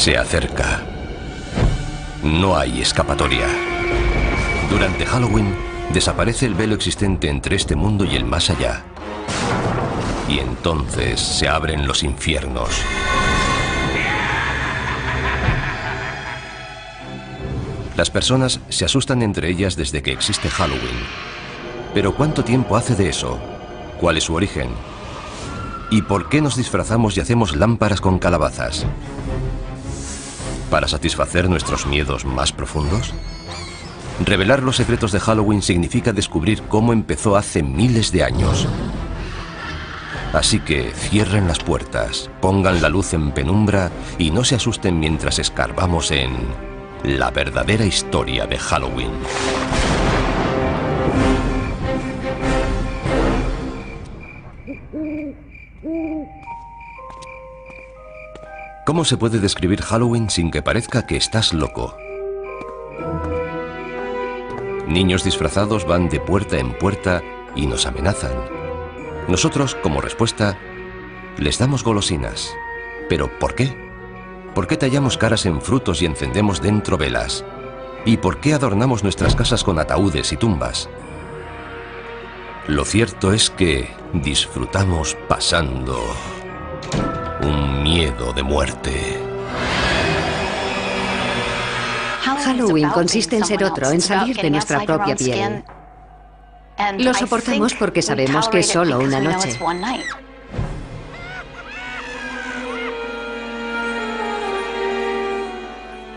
Se acerca. No hay escapatoria. Durante Halloween, desaparece el velo existente entre este mundo y el más allá. Y entonces se abren los infiernos. Las personas se asustan entre ellas desde que existe Halloween. Pero ¿cuánto tiempo hace de eso? ¿Cuál es su origen? ¿Y por qué nos disfrazamos y hacemos lámparas con calabazas? ¿Para satisfacer nuestros miedos más profundos? Revelar los secretos de Halloween significa descubrir cómo empezó hace miles de años. Así que cierren las puertas, pongan la luz en penumbra y no se asusten mientras escarbamos en la verdadera historia de Halloween. ¿Cómo se puede describir Halloween sin que parezca que estás loco? Niños disfrazados van de puerta en puerta y nos amenazan. Nosotros, como respuesta, les damos golosinas. ¿Pero por qué? ¿Por qué tallamos caras en frutos y encendemos dentro velas? ¿Y por qué adornamos nuestras casas con ataúdes y tumbas? Lo cierto es que disfrutamos pasando un miedo de muerte. Halloween consiste en ser otro, en salir de nuestra propia piel. Lo soportamos porque sabemos que es solo una noche.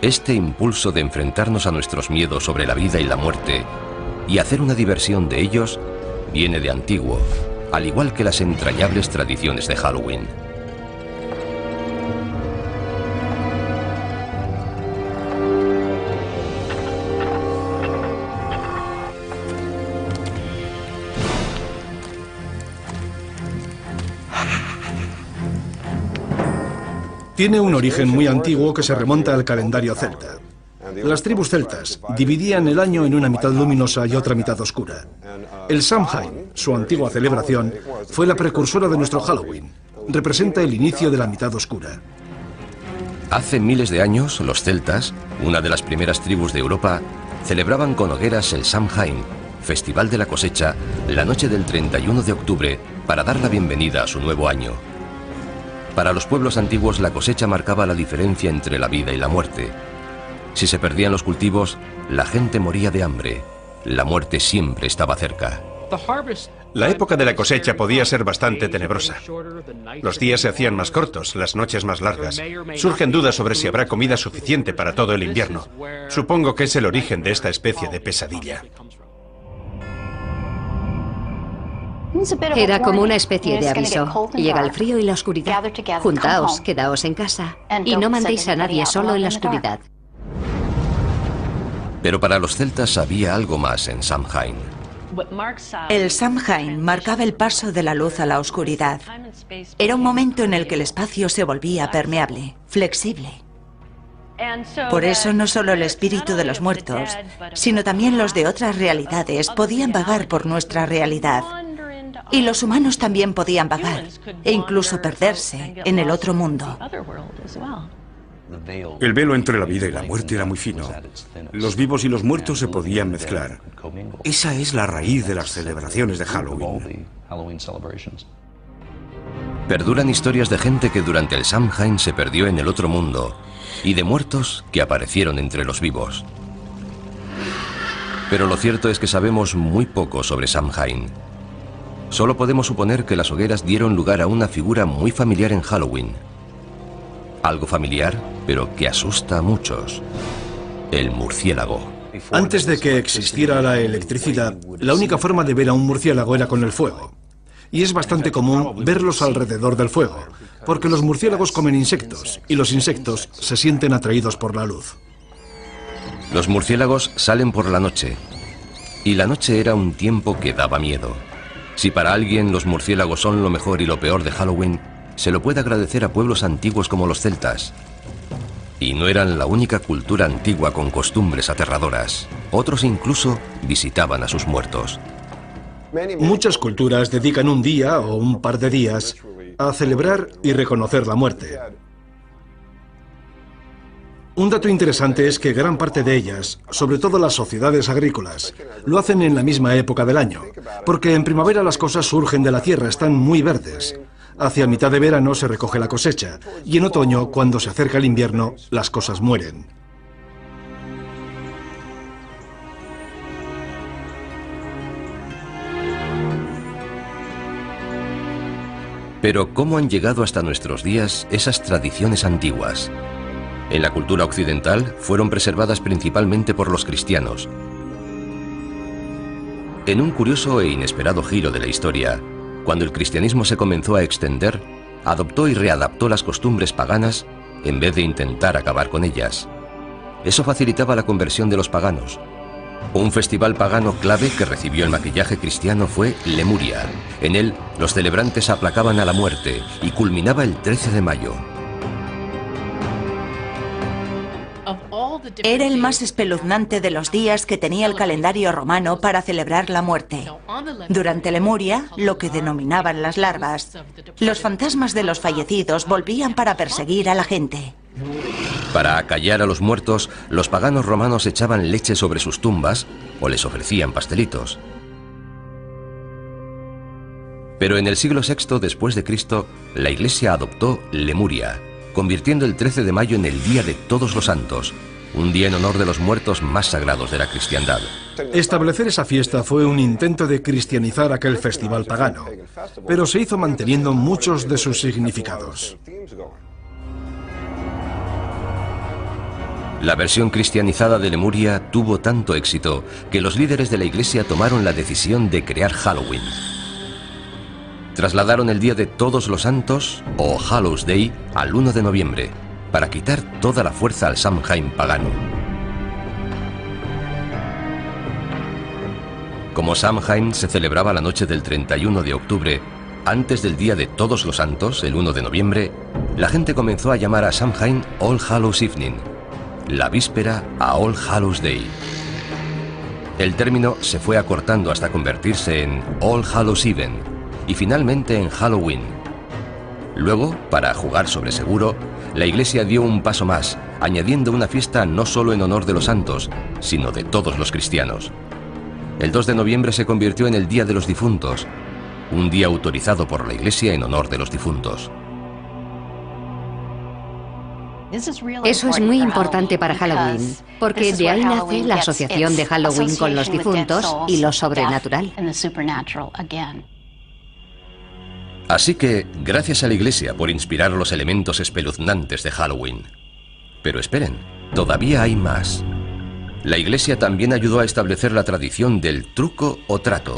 Este impulso de enfrentarnos a nuestros miedos sobre la vida y la muerte y hacer una diversión de ellos viene de antiguo, al igual que las entrañables tradiciones de Halloween. Tiene un origen muy antiguo que se remonta al calendario celta. Las tribus celtas dividían el año en una mitad luminosa y otra mitad oscura. El Samhain, su antigua celebración, fue la precursora de nuestro Halloween. Representa el inicio de la mitad oscura. Hace miles de años, los celtas, una de las primeras tribus de Europa, celebraban con hogueras el Samhain, festival de la cosecha, la noche del 31 de octubre, para dar la bienvenida a su nuevo año. Para los pueblos antiguos, la cosecha marcaba la diferencia entre la vida y la muerte. Si se perdían los cultivos, la gente moría de hambre. La muerte siempre estaba cerca. La época de la cosecha podía ser bastante tenebrosa. Los días se hacían más cortos, las noches más largas. Surgen dudas sobre si habrá comida suficiente para todo el invierno. Supongo que es el origen de esta especie de pesadilla. Era como una especie de aviso. Llega el frío y la oscuridad. Juntaos, quedaos en casa y no mandéis a nadie solo en la oscuridad. Pero para los celtas había algo más en Samhain. El Samhain marcaba el paso de la luz a la oscuridad. Era un momento en el que el espacio se volvía permeable, flexible. Por eso no solo el espíritu de los muertos, sino también los de otras realidades podían vagar por nuestra realidad. Y los humanos también podían vagar e incluso perderse en el otro mundo. El velo entre la vida y la muerte era muy fino. Los vivos y los muertos se podían mezclar. Esa es la raíz de las celebraciones de Halloween. Perduran historias de gente que durante el Samhain se perdió en el otro mundo y de muertos que aparecieron entre los vivos. Pero lo cierto es que sabemos muy poco sobre Samhain. Solo podemos suponer que las hogueras dieron lugar a una figura muy familiar en Halloween. Algo familiar, pero que asusta a muchos. El murciélago. Antes de que existiera la electricidad, la única forma de ver a un murciélago era con el fuego. Y es bastante común verlos alrededor del fuego, porque los murciélagos comen insectos, y los insectos se sienten atraídos por la luz. Los murciélagos salen por la noche, y la noche era un tiempo que daba miedo. Si para alguien los murciélagos son lo mejor y lo peor de Halloween, se lo puede agradecer a pueblos antiguos como los celtas. Y no eran la única cultura antigua con costumbres aterradoras. Otros incluso visitaban a sus muertos. Muchas culturas dedican un día o un par de días a celebrar y reconocer la muerte. Un dato interesante es que gran parte de ellas, sobre todo las sociedades agrícolas, lo hacen en la misma época del año, porque en primavera las cosas surgen de la tierra, están muy verdes. Hacia mitad de verano se recoge la cosecha, y en otoño, cuando se acerca el invierno, las cosas mueren. Pero ¿cómo han llegado hasta nuestros días esas tradiciones antiguas? En la cultura occidental fueron preservadas principalmente por los cristianos. En un curioso e inesperado giro de la historia, cuando el cristianismo se comenzó a extender, adoptó y readaptó las costumbres paganas en vez de intentar acabar con ellas. Eso facilitaba la conversión de los paganos. Un festival pagano clave que recibió el maquillaje cristiano fue Lemuria. En él, los celebrantes aplacaban a la muerte y culminaba el 13 de mayo. Era el más espeluznante de los días que tenía el calendario romano para celebrar la muerte. Durante Lemuria, lo que denominaban las larvas, los fantasmas de los fallecidos volvían para perseguir a la gente. Para acallar a los muertos, los paganos romanos echaban leche sobre sus tumbas o les ofrecían pastelitos. Pero en el siglo VI después de Cristo, la Iglesia adoptó Lemuria, convirtiendo el 13 de mayo en el Día de Todos los Santos, un día en honor de los muertos más sagrados de la cristiandad. Establecer esa fiesta fue un intento de cristianizar aquel festival pagano, pero se hizo manteniendo muchos de sus significados. La versión cristianizada de Lemuria tuvo tanto éxito que los líderes de la Iglesia tomaron la decisión de crear Halloween. Trasladaron el Día de Todos los Santos, o Hallows Day, al 1 de noviembre, para quitar toda la fuerza al Samhain pagano. Como Samhain se celebraba la noche del 31 de octubre, antes del Día de Todos los Santos, el 1 de noviembre, la gente comenzó a llamar a Samhain All Hallows Evening, la víspera a All Hallows Day. El término se fue acortando hasta convertirse en All Hallows Even y finalmente en Halloween. Luego, para jugar sobre seguro, la Iglesia dio un paso más, añadiendo una fiesta no solo en honor de los santos, sino de todos los cristianos. El 2 de noviembre se convirtió en el Día de los Difuntos, un día autorizado por la Iglesia en honor de los difuntos. Eso es muy importante para Halloween, porque de ahí nace la asociación de Halloween con los difuntos y lo sobrenatural. Así que, gracias a la Iglesia por inspirar los elementos espeluznantes de Halloween. Pero esperen, todavía hay más. La Iglesia también ayudó a establecer la tradición del truco o trato.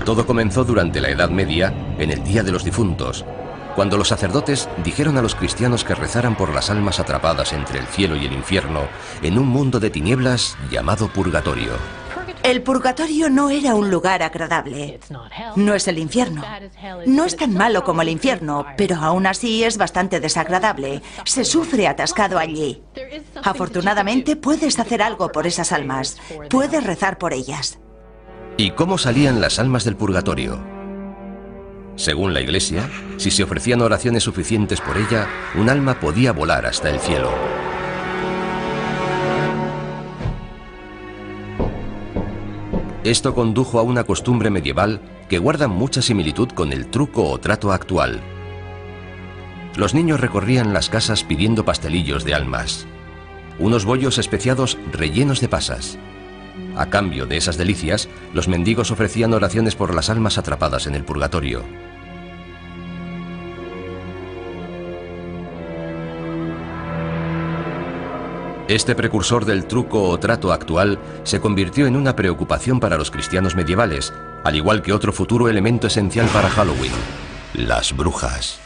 Todo comenzó durante la Edad Media, en el Día de los Difuntos, cuando los sacerdotes dijeron a los cristianos que rezaran por las almas atrapadas entre el cielo y el infierno en un mundo de tinieblas llamado purgatorio. El purgatorio no era un lugar agradable. No es el infierno. No es tan malo como el infierno, pero aún así es bastante desagradable. Se sufre atascado allí. Afortunadamente puedes hacer algo por esas almas. Puedes rezar por ellas. ¿Y cómo salían las almas del purgatorio? Según la Iglesia, si se ofrecían oraciones suficientes por ella, un alma podía volar hasta el cielo. Esto condujo a una costumbre medieval que guarda mucha similitud con el truco o trato actual. Los niños recorrían las casas pidiendo pastelillos de almas, unos bollos especiados rellenos de pasas. A cambio de esas delicias, los mendigos ofrecían oraciones por las almas atrapadas en el purgatorio. Este precursor del truco o trato actual se convirtió en una preocupación para los cristianos medievales, al igual que otro futuro elemento esencial para Halloween: las brujas.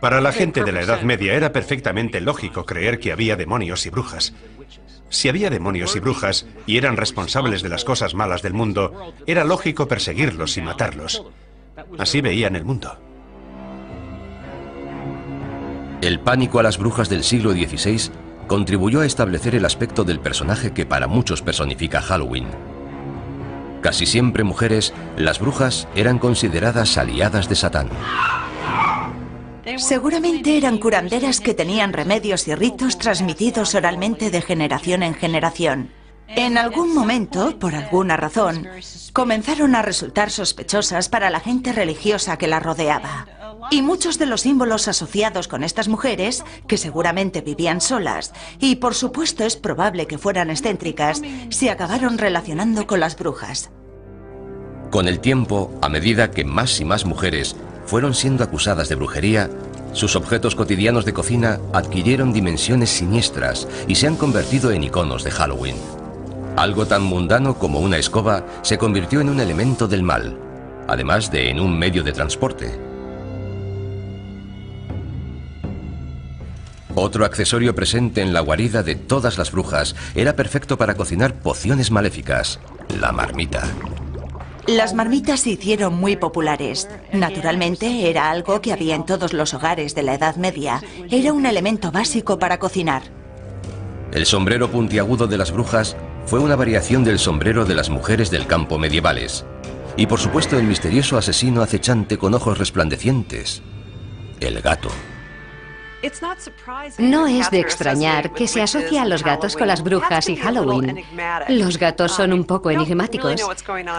Para la gente de la Edad Media era perfectamente lógico creer que había demonios y brujas. Si había demonios y brujas y eran responsables de las cosas malas del mundo, era lógico perseguirlos y matarlos. Así veían el mundo. El pánico a las brujas del siglo XVI contribuyó a establecer el aspecto del personaje que para muchos personifica Halloween. Casi siempre mujeres, las brujas eran consideradas aliadas de Satán. Seguramente eran curanderas que tenían remedios y ritos transmitidos oralmente de generación en generación. En algún momento, por alguna razón, comenzaron a resultar sospechosas para la gente religiosa que las rodeaba. Y muchos de los símbolos asociados con estas mujeres, que seguramente vivían solas, y por supuesto es probable que fueran excéntricas, se acabaron relacionando con las brujas. Con el tiempo, a medida que más y más mujeres fueron siendo acusadas de brujería, sus objetos cotidianos de cocina adquirieron dimensiones siniestras y se han convertido en iconos de Halloween. Algo tan mundano como una escoba se convirtió en un elemento del mal, además de en un medio de transporte. Otro accesorio presente en la guarida de todas las brujas era perfecto para cocinar pociones maléficas: la marmita. Las marmitas se hicieron muy populares. Naturalmente, era algo que había en todos los hogares de la Edad Media. Era un elemento básico para cocinar. El sombrero puntiagudo de las brujas fue una variación del sombrero de las mujeres del campo medievales. Y por supuesto el misterioso asesino acechante con ojos resplandecientes: el gato. No es de extrañar que se asocie a los gatos con las brujas y Halloween. Los gatos son un poco enigmáticos.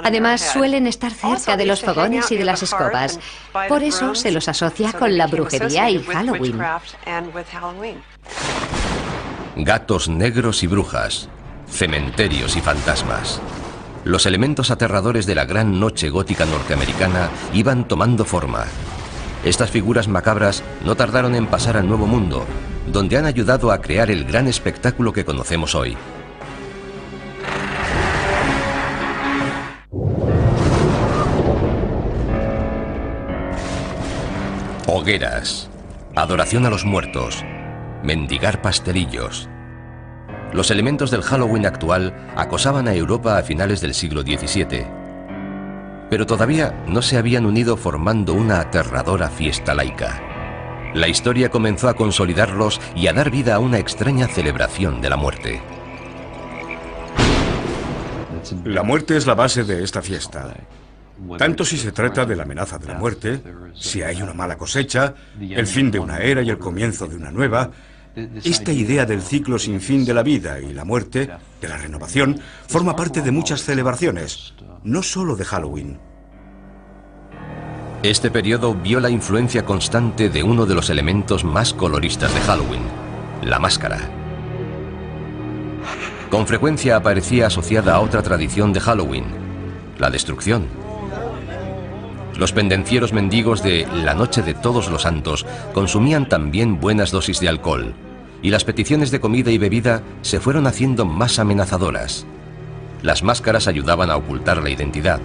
Además, suelen estar cerca de los fogones y de las escobas. Por eso se los asocia con la brujería y Halloween. Gatos negros y brujas, cementerios y fantasmas. Los elementos aterradores de la gran noche gótica norteamericana iban tomando forma. Estas figuras macabras no tardaron en pasar al Nuevo Mundo, donde han ayudado a crear el gran espectáculo que conocemos hoy. Hogueras, adoración a los muertos, mendigar pastelillos. Los elementos del Halloween actual acosaban a Europa a finales del siglo XVII. Pero todavía no se habían unido formando una aterradora fiesta laica. La historia comenzó a consolidarlos y a dar vida a una extraña celebración de la muerte. La muerte es la base de esta fiesta. Tanto si se trata de la amenaza de la muerte, si hay una mala cosecha, el fin de una era y el comienzo de una nueva. Esta idea del ciclo sin fin de la vida y la muerte, de la renovación, forma parte de muchas celebraciones, no solo de Halloween. Este periodo vio la influencia constante de uno de los elementos más coloristas de Halloween: la máscara. Con frecuencia aparecía asociada a otra tradición de Halloween: la destrucción. Los pendencieros mendigos de la Noche de Todos los Santos consumían también buenas dosis de alcohol, y las peticiones de comida y bebida se fueron haciendo más amenazadoras. Las máscaras ayudaban a ocultar la identidad.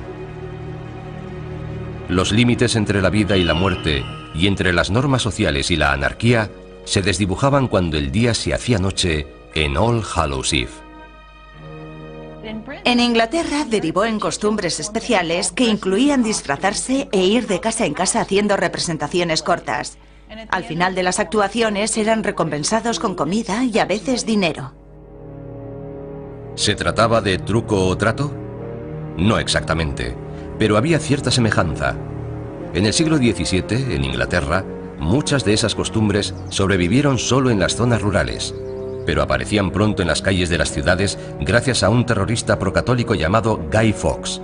Los límites entre la vida y la muerte, y entre las normas sociales y la anarquía, se desdibujaban cuando el día se hacía noche en All Hallows Eve. En Inglaterra derivó en costumbres especiales que incluían disfrazarse e ir de casa en casa haciendo representaciones cortas. Al final de las actuaciones eran recompensados con comida y a veces dinero. ¿Se trataba de truco o trato? No exactamente, pero había cierta semejanza. En el siglo XVII, en Inglaterra, muchas de esas costumbres sobrevivieron solo en las zonas rurales, pero aparecían pronto en las calles de las ciudades gracias a un terrorista procatólico llamado Guy Fawkes.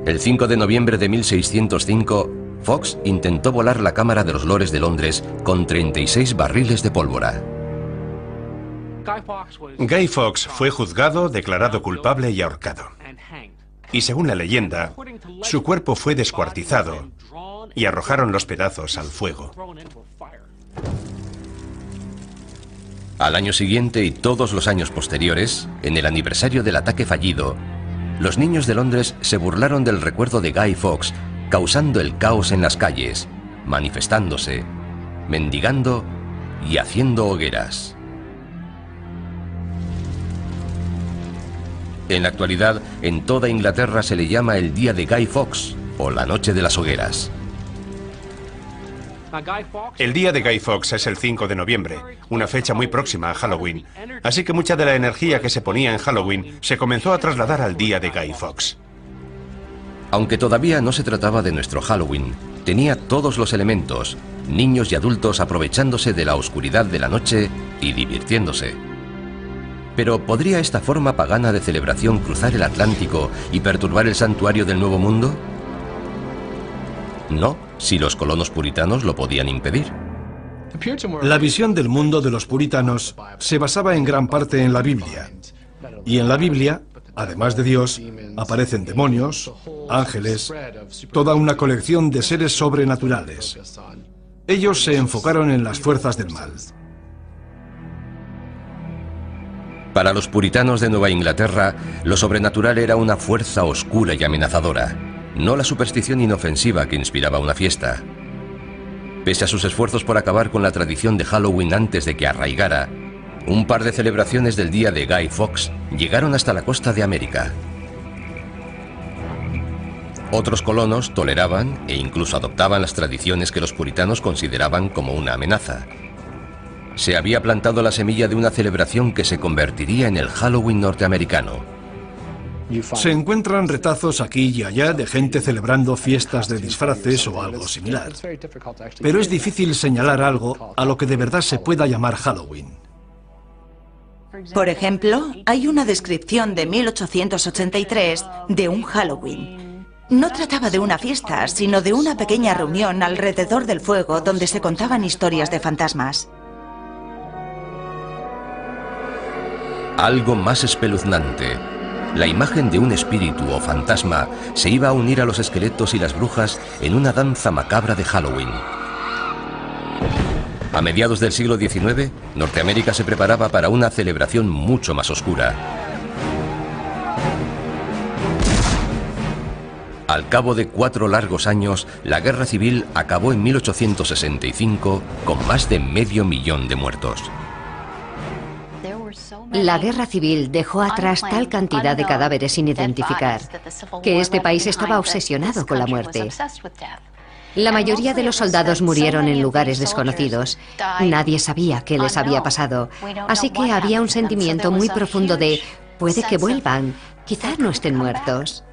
El 5 de noviembre de 1605, Fawkes intentó volar la Cámara de los Lores de Londres con 36 barriles de pólvora. Guy Fawkes fue juzgado, declarado culpable y ahorcado. Y según la leyenda, su cuerpo fue descuartizado y arrojaron los pedazos al fuego. Al año siguiente y todos los años posteriores, en el aniversario del ataque fallido, los niños de Londres se burlaron del recuerdo de Guy Fawkes, causando el caos en las calles, manifestándose, mendigando y haciendo hogueras. En la actualidad, en toda Inglaterra se le llama el Día de Guy Fawkes o la Noche de las Hogueras. El día de Guy Fawkes es el 5 de noviembre, una fecha muy próxima a Halloween. Así que mucha de la energía que se ponía en Halloween se comenzó a trasladar al día de Guy Fawkes. Aunque todavía no se trataba de nuestro Halloween, tenía todos los elementos, niños y adultos aprovechándose de la oscuridad de la noche y divirtiéndose. Pero ¿podría esta forma pagana de celebración cruzar el Atlántico y perturbar el santuario del Nuevo Mundo? No, si los colonos puritanos lo podían impedir. La visión del mundo de los puritanos se basaba en gran parte en la Biblia. Y en la Biblia, además de Dios, aparecen demonios, ángeles, toda una colección de seres sobrenaturales. Ellos se enfocaron en las fuerzas del mal. Para los puritanos de Nueva Inglaterra, lo sobrenatural era una fuerza oscura y amenazadora, no la superstición inofensiva que inspiraba una fiesta. Pese a sus esfuerzos por acabar con la tradición de Halloween antes de que arraigara, un par de celebraciones del día de Guy Fawkes llegaron hasta la costa de América. Otros colonos toleraban e incluso adoptaban las tradiciones que los puritanos consideraban como una amenaza. Se había plantado la semilla de una celebración que se convertiría en el Halloween norteamericano. Se encuentran retazos aquí y allá de gente celebrando fiestas de disfraces o algo similar. Pero es difícil señalar algo a lo que de verdad se pueda llamar Halloween. Por ejemplo, hay una descripción de 1883 de un Halloween. No trataba de una fiesta, sino de una pequeña reunión alrededor del fuego donde se contaban historias de fantasmas. Algo más espeluznante. La imagen de un espíritu o fantasma se iba a unir a los esqueletos y las brujas en una danza macabra de Halloween. A mediados del siglo XIX, Norteamérica se preparaba para una celebración mucho más oscura. Al cabo de 4 largos años, la Guerra Civil acabó en 1865 con más de 500.000 de muertos. La guerra civil dejó atrás tal cantidad de cadáveres sin identificar que este país estaba obsesionado con la muerte. La mayoría de los soldados murieron en lugares desconocidos. Nadie sabía qué les había pasado. Así que había un sentimiento muy profundo de puede que vuelvan, quizá no estén muertos.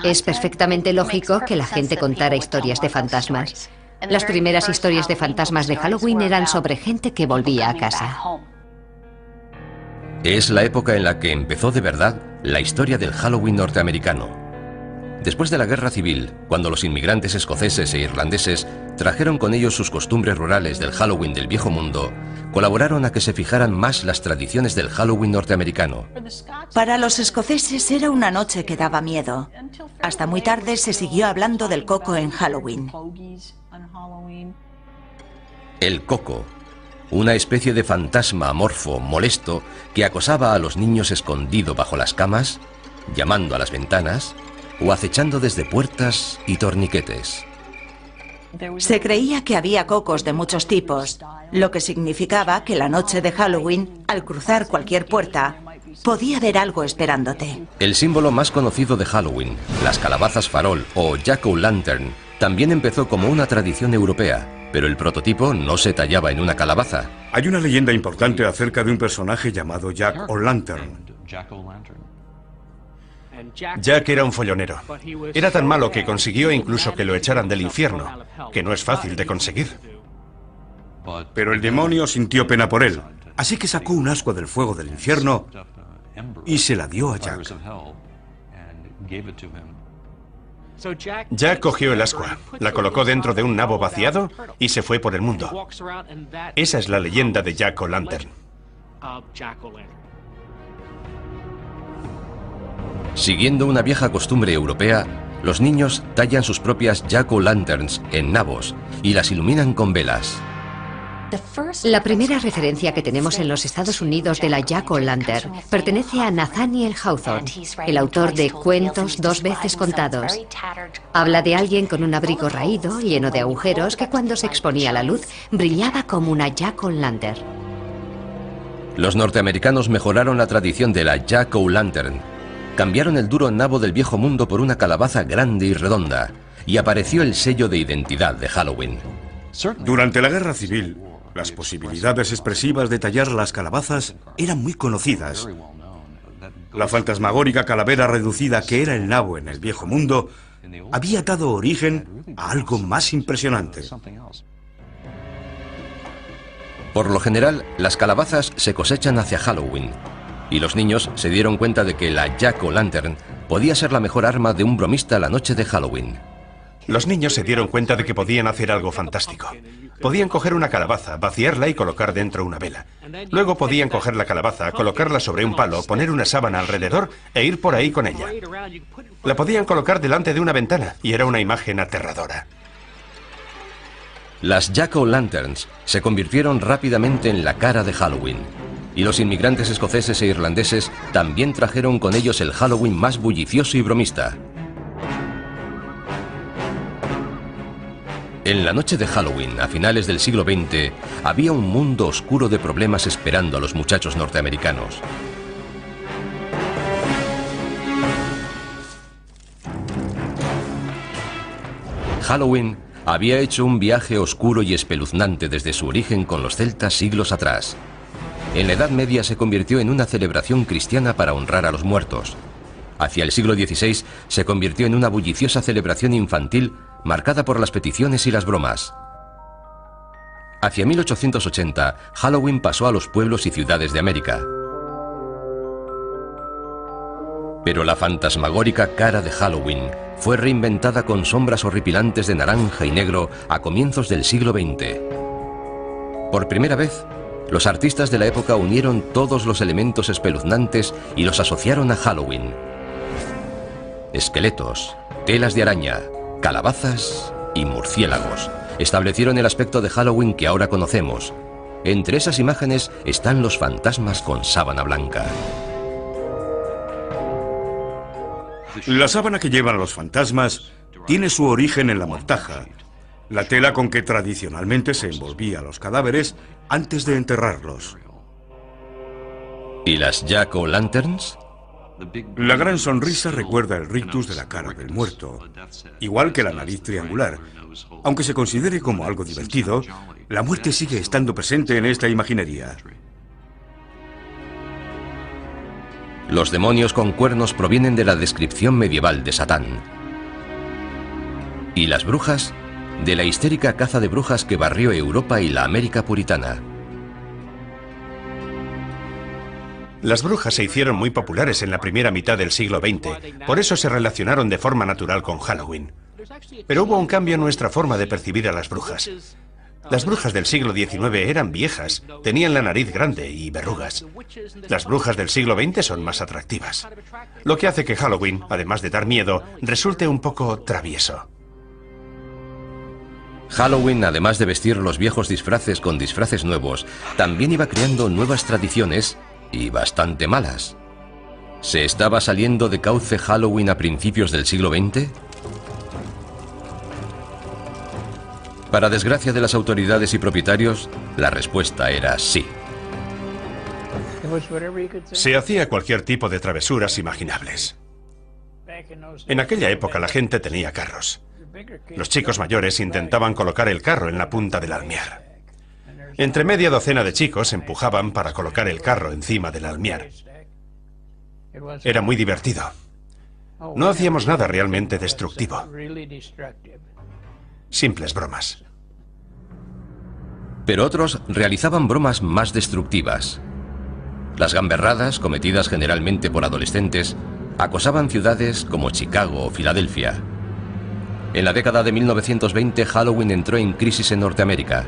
Es perfectamente lógico que la gente contara historias de fantasmas. Las primeras historias de fantasmas de Halloween eran sobre gente que volvía a casa. Es la época en la que empezó de verdad la historia del Halloween norteamericano. Después de la Guerra Civil, cuando los inmigrantes escoceses e irlandeses trajeron con ellos sus costumbres rurales del Halloween del Viejo Mundo, colaboraron a que se fijaran más las tradiciones del Halloween norteamericano. Para los escoceses era una noche que daba miedo. Hasta muy tarde se siguió hablando del coco en Halloween. El coco, una especie de fantasma amorfo, molesto, que acosaba a los niños escondido bajo las camas, llamando a las ventanas o acechando desde puertas y torniquetes. Se creía que había cocos de muchos tipos, lo que significaba que la noche de Halloween, al cruzar cualquier puerta, podía haber algo esperándote. El símbolo más conocido de Halloween, las calabazas farol o jack-o'-lantern, también empezó como una tradición europea, pero el prototipo no se tallaba en una calabaza. Hay una leyenda importante acerca de un personaje llamado Jack O'Lantern. Jack era un follonero. Era tan malo que consiguió incluso que lo echaran del infierno, que no es fácil de conseguir. Pero el demonio sintió pena por él, así que sacó un ascua del fuego del infierno y se la dio a Jack. Jack cogió el ascua, la colocó dentro de un nabo vaciado y se fue por el mundo. Esa es la leyenda de Jack O'Lantern. Siguiendo una vieja costumbre europea, los niños tallan sus propias jack-o'-lanterns en nabos y las iluminan con velas. La primera referencia que tenemos en los Estados Unidos de la jack-o'-lantern pertenece a Nathaniel Hawthorne, el autor de Cuentos 2 veces contados. Habla de alguien con un abrigo raído, lleno de agujeros, que cuando se exponía a la luz brillaba como una jack-o'-lantern. Los norteamericanos mejoraron la tradición de la jack-o'-lantern. Cambiaron el duro nabo del Viejo Mundo por una calabaza grande y redonda, y apareció el sello de identidad de Halloween. Durante la Guerra Civil, las posibilidades expresivas de tallar las calabazas eran muy conocidas. La fantasmagórica calavera reducida que era el nabo en el Viejo Mundo había dado origen a algo más impresionante. Por lo general, las calabazas se cosechan hacia Halloween, y los niños se dieron cuenta de que la Jack-o'-lantern podía ser la mejor arma de un bromista la noche de Halloween. Los niños se dieron cuenta de que podían hacer algo fantástico. Podían coger una calabaza, vaciarla y colocar dentro una vela. Luego podían coger la calabaza, colocarla sobre un palo, poner una sábana alrededor e ir por ahí con ella. La podían colocar delante de una ventana y era una imagen aterradora. Las Jack-o'-lanterns se convirtieron rápidamente en la cara de Halloween, y los inmigrantes escoceses e irlandeses también trajeron con ellos el Halloween más bullicioso y bromista. En la noche de Halloween, a finales del siglo XX, había un mundo oscuro de problemas esperando a los muchachos norteamericanos. Halloween había hecho un viaje oscuro y espeluznante desde su origen con los celtas siglos atrás. En la Edad Media se convirtió en una celebración cristiana para honrar a los muertos. Hacia el siglo XVI se convirtió en una bulliciosa celebración infantil marcada por las peticiones y las bromas. Hacia 1880, Halloween pasó a los pueblos y ciudades de América. Pero la fantasmagórica cara de Halloween fue reinventada con sombras horripilantes de naranja y negro a comienzos del siglo XX. Por primera vez, los artistas de la época unieron todos los elementos espeluznantes y los asociaron a Halloween. Esqueletos, telas de araña, calabazas y murciélagos establecieron el aspecto de Halloween que ahora conocemos. Entre esas imágenes están los fantasmas con sábana blanca. La sábana que llevan los fantasmas tiene su origen en la mortaja, la tela con que tradicionalmente se envolvía a los cadáveres antes de enterrarlos. ¿Y las Jack-o'-lanterns? La gran sonrisa recuerda el rictus de la cara del muerto, igual que la nariz triangular. Aunque se considere como algo divertido, la muerte sigue estando presente en esta imaginería. Los demonios con cuernos provienen de la descripción medieval de Satán. ¿Y las brujas? De la histérica caza de brujas que barrió Europa y la América puritana. Las brujas se hicieron muy populares en la primera mitad del siglo XX, por eso se relacionaron de forma natural con Halloween. Pero hubo un cambio en nuestra forma de percibir a las brujas. Las brujas del siglo XIX eran viejas, tenían la nariz grande y verrugas. Las brujas del siglo XX son más atractivas, lo que hace que Halloween, además de dar miedo, resulte un poco travieso. Halloween, además de vestir los viejos disfraces con disfraces nuevos, también iba creando nuevas tradiciones y bastante malas. ¿Se estaba saliendo de cauce Halloween a principios del siglo XX? Para desgracia de las autoridades y propietarios, la respuesta era sí. Se hacía cualquier tipo de travesuras imaginables. En aquella época la gente tenía carros. Los chicos mayores intentaban colocar el carro en la punta del almiar. Entre media docena de chicos empujaban para colocar el carro encima del almiar. Era muy divertido. No hacíamos nada realmente destructivo. Simples bromas. Pero otros realizaban bromas más destructivas. Las gamberradas, cometidas generalmente por adolescentes, acosaban ciudades como Chicago o Filadelfia. En la década de 1920, Halloween entró en crisis en Norteamérica.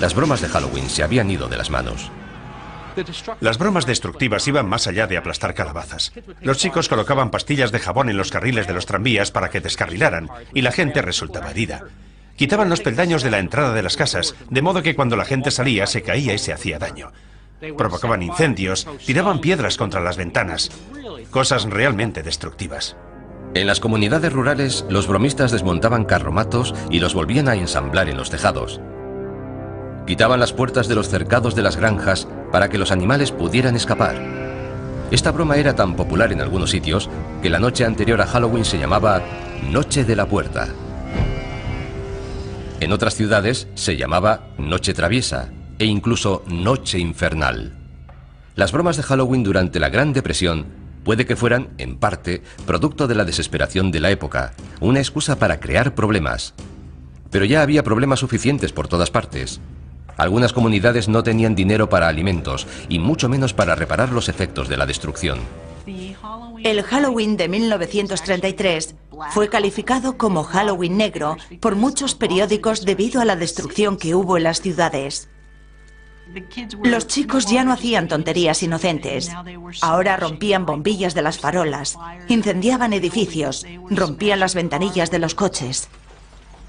Las bromas de Halloween se habían ido de las manos. Las bromas destructivas iban más allá de aplastar calabazas. Los chicos colocaban pastillas de jabón en los carriles de los tranvías para que descarrilaran, y la gente resultaba herida. Quitaban los peldaños de la entrada de las casas, de modo que cuando la gente salía se caía y se hacía daño. Provocaban incendios, tiraban piedras contra las ventanas. Cosas realmente destructivas. En las comunidades rurales, los bromistas desmontaban carromatos y los volvían a ensamblar en los tejados. Quitaban las puertas de los cercados de las granjas para que los animales pudieran escapar. Esta broma era tan popular en algunos sitios que la noche anterior a Halloween se llamaba Noche de la Puerta. En otras ciudades se llamaba Noche Traviesa e incluso Noche Infernal. Las bromas de Halloween durante la Gran Depresión puede que fueran, en parte, producto de la desesperación de la época, una excusa para crear problemas. Pero ya había problemas suficientes por todas partes. Algunas comunidades no tenían dinero para alimentos y mucho menos para reparar los efectos de la destrucción. El Halloween de 1933 fue calificado como Halloween negro por muchos periódicos debido a la destrucción que hubo en las ciudades. Los chicos ya no hacían tonterías inocentes. Ahora rompían bombillas de las farolas, incendiaban edificios, rompían las ventanillas de los coches.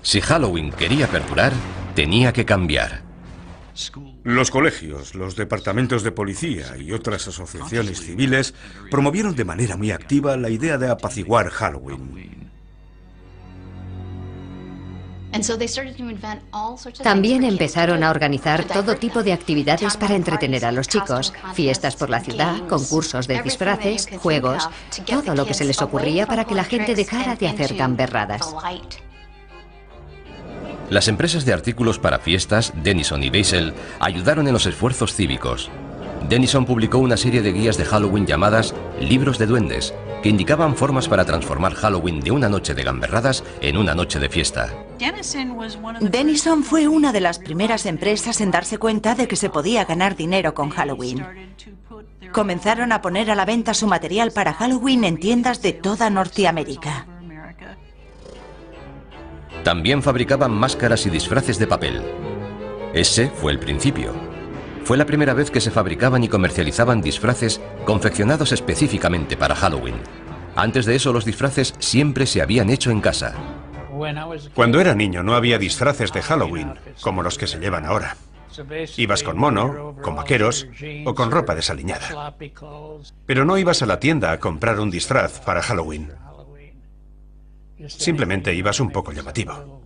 Si Halloween quería perdurar, tenía que cambiar. Los colegios, los departamentos de policía y otras asociaciones civiles promovieron de manera muy activa la idea de apaciguar Halloween. También empezaron a organizar todo tipo de actividades para entretener a los chicos. Fiestas por la ciudad, concursos de disfraces, juegos, todo lo que se les ocurría para que la gente dejara de hacer gamberradas. Las empresas de artículos para fiestas, Denison y Beisel, ayudaron en los esfuerzos cívicos. Denison publicó una serie de guías de Halloween llamadas Libros de Duendes, que indicaban formas para transformar Halloween de una noche de gamberradas en una noche de fiesta. Denison fue una de las primeras empresas en darse cuenta de que se podía ganar dinero con Halloween. Comenzaron a poner a la venta su material para Halloween en tiendas de toda Norteamérica. También fabricaban máscaras y disfraces de papel. Ese fue el principio. Fue la primera vez que se fabricaban y comercializaban disfraces confeccionados específicamente para Halloween. Antes de eso, los disfraces siempre se habían hecho en casa. Cuando era niño no había disfraces de Halloween, como los que se llevan ahora. Ibas con mono, con vaqueros o con ropa desaliñada. Pero no ibas a la tienda a comprar un disfraz para Halloween. Simplemente ibas un poco llamativo.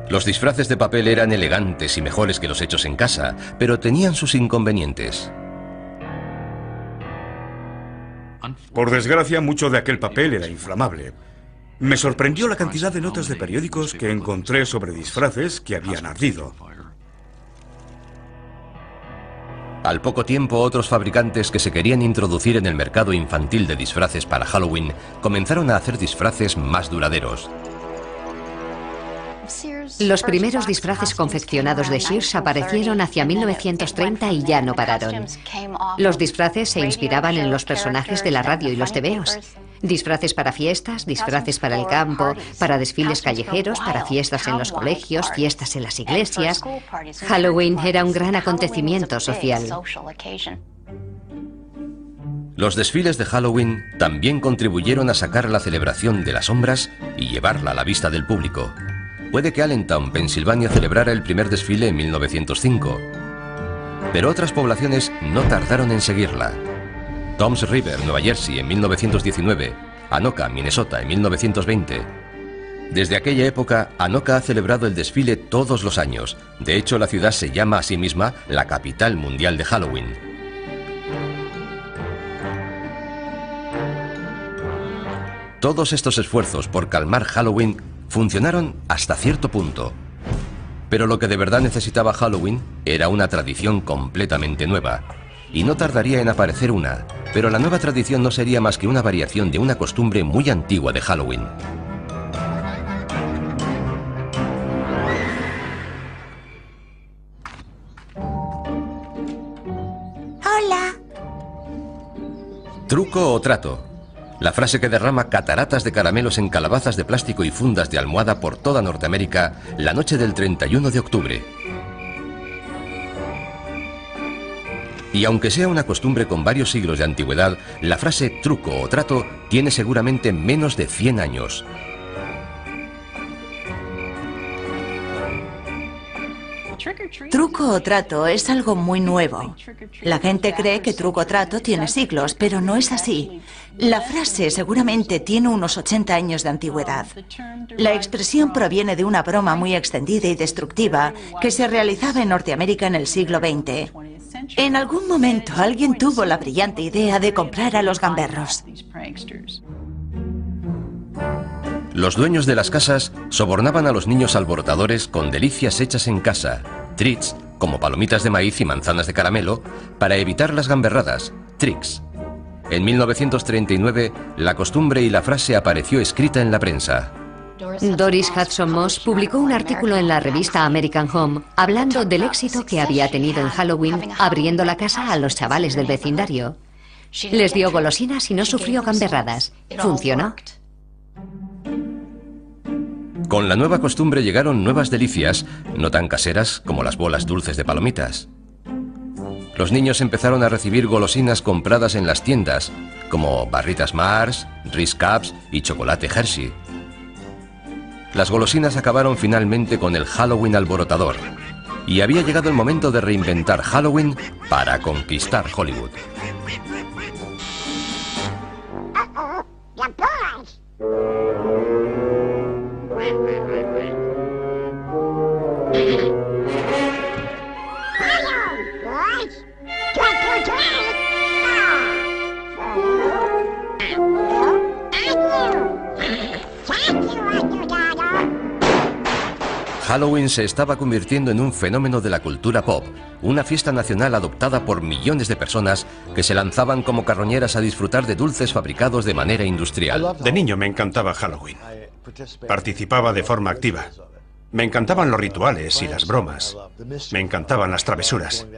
Los disfraces de papel eran elegantes y mejores que los hechos en casa, pero tenían sus inconvenientes. Por desgracia, mucho de aquel papel era inflamable. Me sorprendió la cantidad de notas de periódicos que encontré sobre disfraces que habían ardido. Al poco tiempo, otros fabricantes que se querían introducir en el mercado infantil de disfraces para Halloween comenzaron a hacer disfraces más duraderos. Los primeros disfraces confeccionados de Sears aparecieron hacia 1930 y ya no pararon. Los disfraces se inspiraban en los personajes de la radio y los tebeos. Disfraces para fiestas, disfraces para el campo, para desfiles callejeros, para fiestas en los colegios, fiestas en las iglesias. Halloween era un gran acontecimiento social. Los desfiles de Halloween también contribuyeron a sacar la celebración de las sombras y llevarla a la vista del público. Puede que Allentown, Pensilvania, celebrara el primer desfile en 1905, pero otras poblaciones no tardaron en seguirla. Toms River, Nueva Jersey, en 1919, Anoka, Minnesota, en 1920. Desde aquella época, Anoka ha celebrado el desfile todos los años. De hecho, la ciudad se llama a sí misma la capital mundial de Halloween. Todos estos esfuerzos por calmar Halloween funcionaron hasta cierto punto. Pero lo que de verdad necesitaba Halloween era una tradición completamente nueva. Y no tardaría en aparecer una, pero la nueva tradición no sería más que una variación de una costumbre muy antigua de Halloween. Hola. Truco o trato. La frase que derrama cataratas de caramelos en calabazas de plástico y fundas de almohada por toda Norteamérica la noche del 31 de octubre. Y aunque sea una costumbre con varios siglos de antigüedad, la frase truco o trato tiene seguramente menos de 100 años. Truco o trato es algo muy nuevo. La gente cree que truco o trato tiene siglos, pero no es así. La frase seguramente tiene unos 80 años de antigüedad. La expresión proviene de una broma muy extendida y destructiva que se realizaba en Norteamérica en el siglo XX. En algún momento alguien tuvo la brillante idea de comprar a los gamberros. Los dueños de las casas sobornaban a los niños alborotadores con delicias hechas en casa, treats, como palomitas de maíz y manzanas de caramelo, para evitar las gamberradas, tricks. En 1939, la costumbre y la frase apareció escrita en la prensa. Doris Hudson Moss publicó un artículo en la revista American Home hablando del éxito que había tenido en Halloween abriendo la casa a los chavales del vecindario. Les dio golosinas y no sufrió gamberradas. Funcionó. Con la nueva costumbre llegaron nuevas delicias, no tan caseras como las bolas dulces de palomitas. Los niños empezaron a recibir golosinas compradas en las tiendas, como barritas Mars, Ritz Cups y chocolate Hershey. Las golosinas acabaron finalmente con el Halloween alborotador, y había llegado el momento de reinventar Halloween para conquistar Hollywood. Halloween se estaba convirtiendo en un fenómeno de la cultura pop, una fiesta nacional adoptada por millones de personas que se lanzaban como carroñeras a disfrutar de dulces fabricados de manera industrial. De niño me encantaba Halloween. Participaba de forma activa. Me encantaban los rituales y las bromas. Me encantaban las travesuras.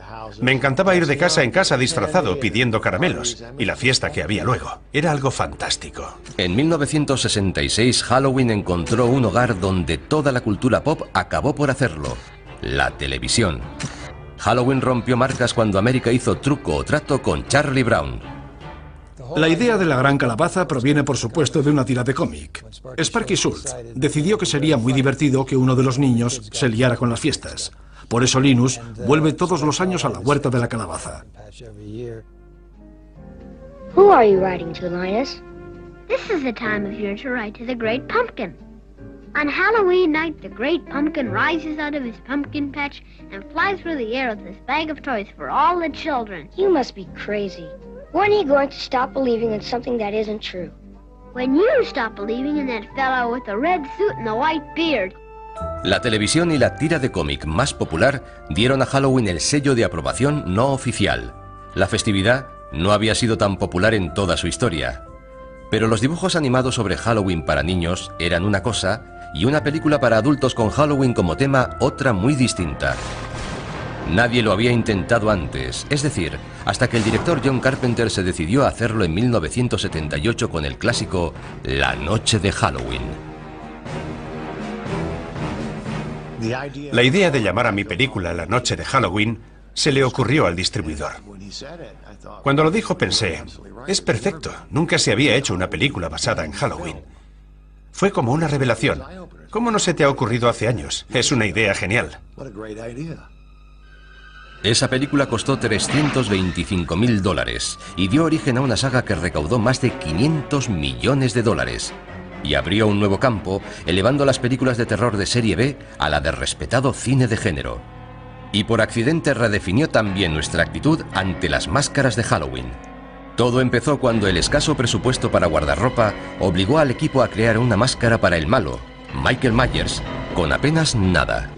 Me encantaba ir de casa en casa disfrazado pidiendo caramelos y la fiesta que había luego. Era algo fantástico. En 1966 Halloween encontró un hogar donde toda la cultura pop acabó por hacerlo: la televisión. Halloween rompió marcas cuando América hizo Truco o Trato con Charlie Brown. La idea de la gran calabaza proviene, por supuesto, de una tira de cómic. Sparky Schultz decidió que sería muy divertido que uno de los niños se liara con las fiestas. Por eso Linus vuelve todos los años a la huerta de la calabaza. Who are you writing to, Linus? This is the time of year to write to the Great Pumpkin. On Halloween night, the Great Pumpkin rises out of his pumpkin patch and flies through the air with this bag of toys for all the children. You must be crazy. When are you going to stop believing in something that isn't true? When you stop believing in that fellow with the red suit and the white beard. La televisión y la tira de cómic más popular dieron a Halloween el sello de aprobación no oficial. La festividad no había sido tan popular en toda su historia. Pero los dibujos animados sobre Halloween para niños eran una cosa y una película para adultos con Halloween como tema otra muy distinta. Nadie lo había intentado antes, es decir, hasta que el director John Carpenter se decidió a hacerlo en 1978 con el clásico La Noche de Halloween. La idea de llamar a mi película La Noche de Halloween se le ocurrió al distribuidor. Cuando lo dijo pensé, es perfecto, nunca se había hecho una película basada en Halloween. Fue como una revelación. ¿Cómo no se te ha ocurrido hace años? Es una idea genial. Esa película costó $325.000 y dio origen a una saga que recaudó más de $500 millones y abrió un nuevo campo, elevando las películas de terror de serie B a la de respetado cine de género. Y por accidente redefinió también nuestra actitud ante las máscaras de Halloween. Todo empezó cuando el escaso presupuesto para guardarropa obligó al equipo a crear una máscara para el malo, Michael Myers, con apenas nada.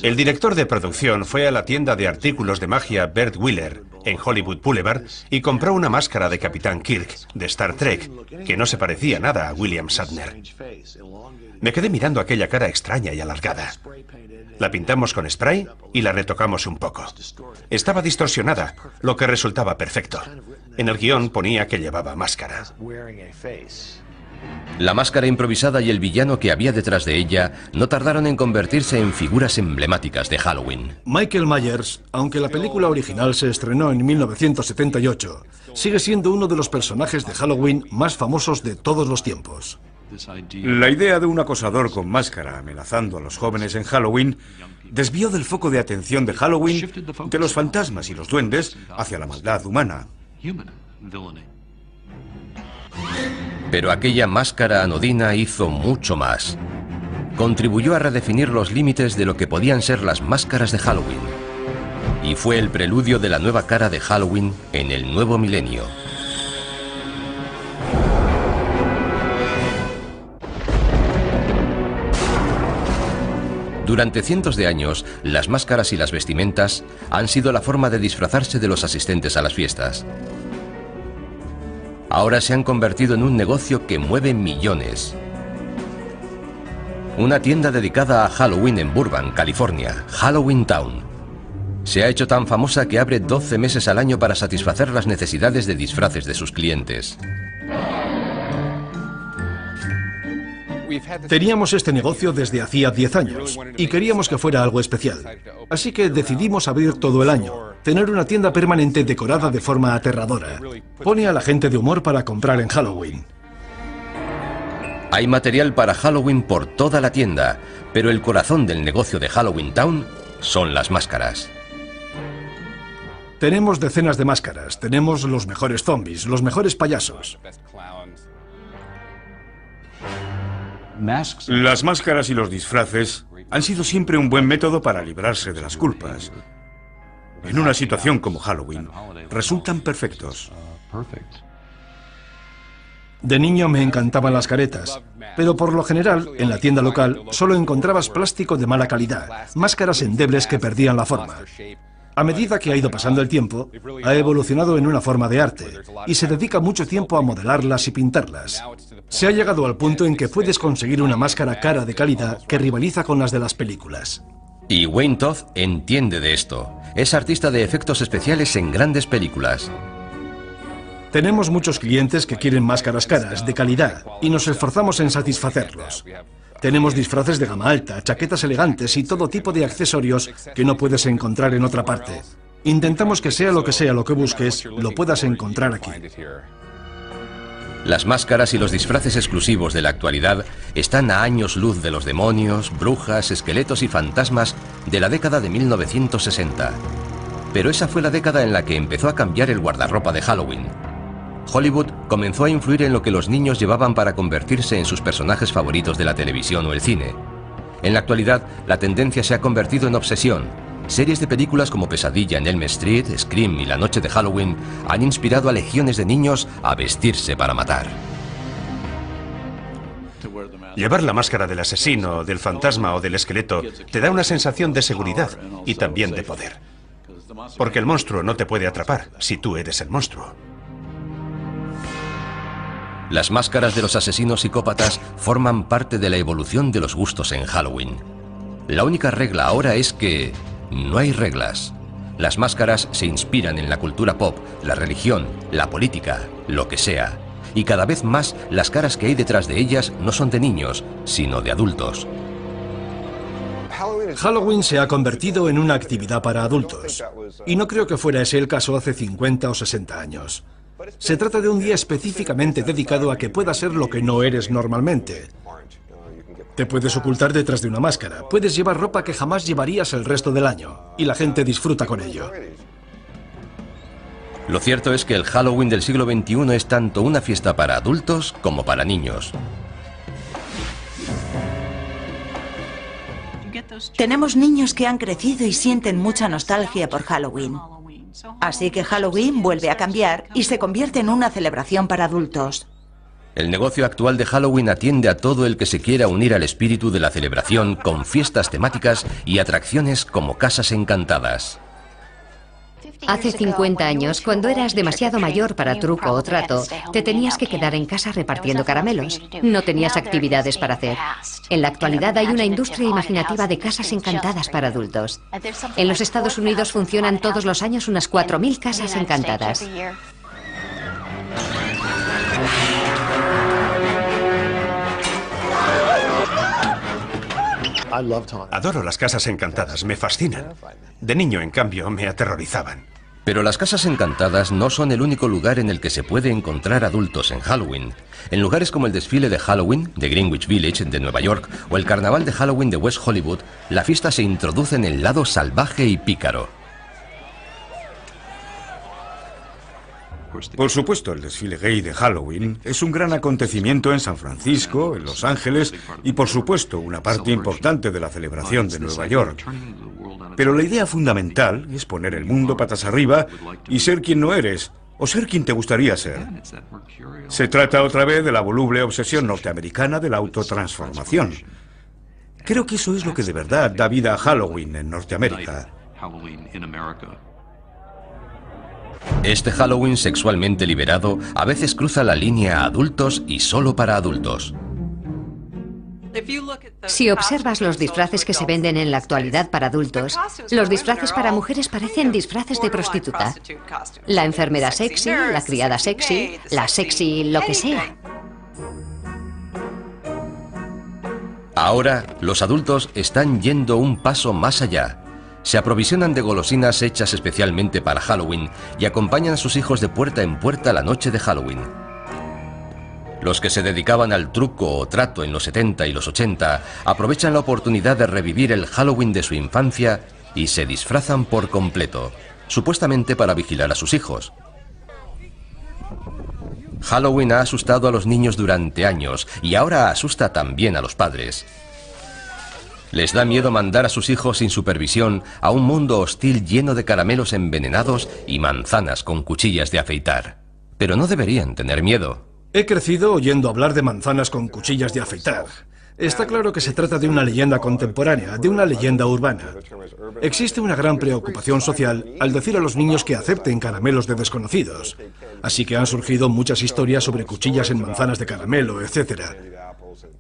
El director de producción fue a la tienda de artículos de magia Bert Wheeler, en Hollywood Boulevard, y compró una máscara de Capitán Kirk, de Star Trek, que no se parecía nada a William Shatner. Me quedé mirando aquella cara extraña y alargada. La pintamos con spray y la retocamos un poco. Estaba distorsionada, lo que resultaba perfecto. En el guión ponía que llevaba máscara. La máscara improvisada y el villano que había detrás de ella no tardaron en convertirse en figuras emblemáticas de Halloween. Michael Myers, aunque la película original se estrenó en 1978, sigue siendo uno de los personajes de Halloween más famosos de todos los tiempos. La idea de un acosador con máscara amenazando a los jóvenes en Halloween desvió del foco de atención de Halloween de los fantasmas y los duendes hacia la maldad humana. Pero aquella máscara anodina hizo mucho más. Contribuyó a redefinir los límites de lo que podían ser las máscaras de Halloween. Y fue el preludio de la nueva cara de Halloween en el nuevo milenio. Durante cientos de años, las máscaras y las vestimentas han sido la forma de disfrazarse de los asistentes a las fiestas. Ahora se han convertido en un negocio que mueve millones. Una tienda dedicada a Halloween en Burbank, California, Halloween Town. Se ha hecho tan famosa que abre 12 meses al año para satisfacer las necesidades de disfraces de sus clientes. Teníamos este negocio desde hacía 10 años y queríamos que fuera algo especial. Así que decidimos abrir todo el año, tener una tienda permanente decorada de forma aterradora. Pone a la gente de humor para comprar en Halloween. Hay material para Halloween por toda la tienda, pero el corazón del negocio de Halloween Town son las máscaras. Tenemos decenas de máscaras, tenemos los mejores zombies, los mejores payasos. Las máscaras y los disfraces han sido siempre un buen método para librarse de las culpas. En una situación como Halloween, resultan perfectos. De niño me encantaban las caretas, pero por lo general, en la tienda local, solo encontrabas plástico de mala calidad, máscaras endebles que perdían la forma. A medida que ha ido pasando el tiempo, ha evolucionado en una forma de arte y se dedica mucho tiempo a modelarlas y pintarlas. Se ha llegado al punto en que puedes conseguir una máscara cara de calidad que rivaliza con las de las películas. Y Wayne Todd entiende de esto. Es artista de efectos especiales en grandes películas. Tenemos muchos clientes que quieren máscaras caras, de calidad, y nos esforzamos en satisfacerlos. Tenemos disfraces de gama alta, chaquetas elegantes y todo tipo de accesorios que no puedes encontrar en otra parte. Intentamos que sea lo que busques, lo puedas encontrar aquí. Las máscaras y los disfraces exclusivos de la actualidad están a años luz de los demonios, brujas, esqueletos y fantasmas de la década de 1960. Pero esa fue la década en la que empezó a cambiar el guardarropa de Halloween. Hollywood comenzó a influir en lo que los niños llevaban para convertirse en sus personajes favoritos de la televisión o el cine. En la actualidad, la tendencia se ha convertido en obsesión. Series de películas como Pesadilla en Elm Street, Scream y La Noche de Halloween han inspirado a legiones de niños a vestirse para matar. Llevar la máscara del asesino, del fantasma o del esqueleto te da una sensación de seguridad y también de poder. Porque el monstruo no te puede atrapar si tú eres el monstruo. Las máscaras de los asesinos psicópatas forman parte de la evolución de los gustos en Halloween. La única regla ahora es que no hay reglas. Las máscaras se inspiran en la cultura pop, la religión, la política, lo que sea. Y cada vez más las caras que hay detrás de ellas no son de niños, sino de adultos. Halloween se ha convertido en una actividad para adultos. Y no creo que fuera ese el caso hace 50 o 60 años. Se trata de un día específicamente dedicado a que puedas ser lo que no eres normalmente. Te puedes ocultar detrás de una máscara, puedes llevar ropa que jamás llevarías el resto del año, y la gente disfruta con ello. Lo cierto es que el Halloween del siglo XXI es tanto una fiesta para adultos como para niños. Tenemos niños que han crecido y sienten mucha nostalgia por Halloween. Así que Halloween vuelve a cambiar y se convierte en una celebración para adultos. El negocio actual de Halloween atiende a todo el que se quiera unir al espíritu de la celebración con fiestas temáticas y atracciones como casas encantadas. Hace 50 años, cuando eras demasiado mayor para truco o trato, te tenías que quedar en casa repartiendo caramelos. No tenías actividades para hacer. En la actualidad hay una industria imaginativa de casas encantadas para adultos. En los Estados Unidos funcionan todos los años unas 4.000 casas encantadas. Adoro las casas encantadas, me fascinan. De niño, en cambio, me aterrorizaban. Pero las casas encantadas no son el único lugar en el que se puede encontrar adultos en Halloween. En lugares como el desfile de Halloween de Greenwich Village de Nueva York o el carnaval de Halloween de West Hollywood, la fiesta se introduce en el lado salvaje y pícaro. Por supuesto, el desfile gay de Halloween es un gran acontecimiento en San Francisco, en Los Ángeles y, por supuesto, una parte importante de la celebración de Nueva York. Pero la idea fundamental es poner el mundo patas arriba y ser quien no eres, o ser quien te gustaría ser. Se trata otra vez de la voluble obsesión norteamericana de la autotransformación. Creo que eso es lo que de verdad da vida a Halloween en Norteamérica. Este Halloween sexualmente liberado a veces cruza la línea a adultos y solo para adultos. Si observas los disfraces que se venden en la actualidad para adultos, los disfraces para mujeres parecen disfraces de prostituta. La enfermera sexy, la criada sexy, la sexy lo que sea. Ahora, los adultos están yendo un paso más allá. Se aprovisionan de golosinas hechas especialmente para Halloween y acompañan a sus hijos de puerta en puerta la noche de Halloween. Los que se dedicaban al truco o trato en los 70 y los 80 aprovechan la oportunidad de revivir el Halloween de su infancia y se disfrazan por completo, supuestamente para vigilar a sus hijos. Halloween ha asustado a los niños durante años y ahora asusta también a los padres. Les da miedo mandar a sus hijos sin supervisión a un mundo hostil lleno de caramelos envenenados y manzanas con cuchillas de afeitar. Pero no deberían tener miedo. He crecido oyendo hablar de manzanas con cuchillas de afeitar. Está claro que se trata de una leyenda contemporánea, de una leyenda urbana. Existe una gran preocupación social al decir a los niños que acepten caramelos de desconocidos. Así que han surgido muchas historias sobre cuchillas en manzanas de caramelo, etc.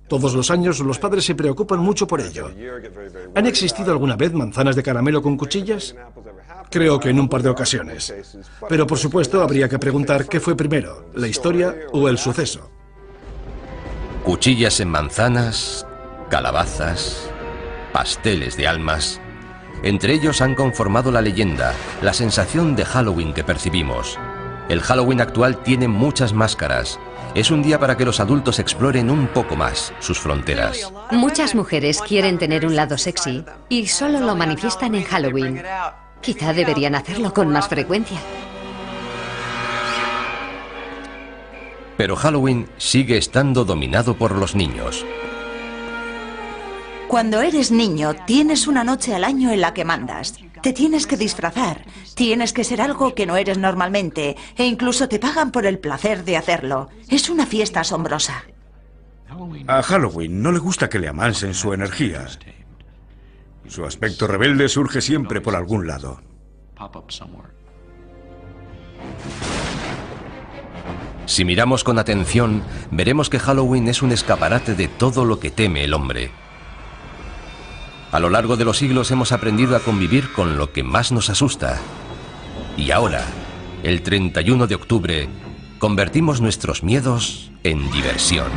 Todos los años los padres se preocupan mucho por ello. ¿Han existido alguna vez manzanas de caramelo con cuchillas? Creo que en un par de ocasiones. Pero por supuesto habría que preguntar qué fue primero, la historia o el suceso. Cuchillas en manzanas, calabazas, pasteles de almas. Entre ellos han conformado la leyenda, la sensación de Halloween que percibimos. El Halloween actual tiene muchas máscaras. Es un día para que los adultos exploren un poco más sus fronteras. Muchas mujeres quieren tener un lado sexy y solo lo manifiestan en Halloween. Quizá deberían hacerlo con más frecuencia. Pero Halloween sigue estando dominado por los niños. Cuando eres niño, tienes una noche al año en la que mandas. Te tienes que disfrazar, tienes que ser algo que no eres normalmente, e incluso te pagan por el placer de hacerlo. Es una fiesta asombrosa. A Halloween no le gusta que le amansen su energía. Su aspecto rebelde surge siempre por algún lado. Si miramos con atención, veremos que Halloween es un escaparate de todo lo que teme el hombre. A lo largo de los siglos hemos aprendido a convivir con lo que más nos asusta. Y ahora, el 31 de octubre, convertimos nuestros miedos en diversión.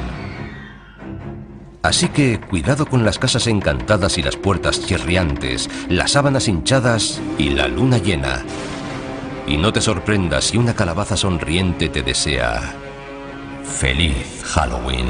Así que cuidado con las casas encantadas y las puertas chirriantes, las sábanas hinchadas y la luna llena. Y no te sorprendas si una calabaza sonriente te desea ¡Feliz Halloween!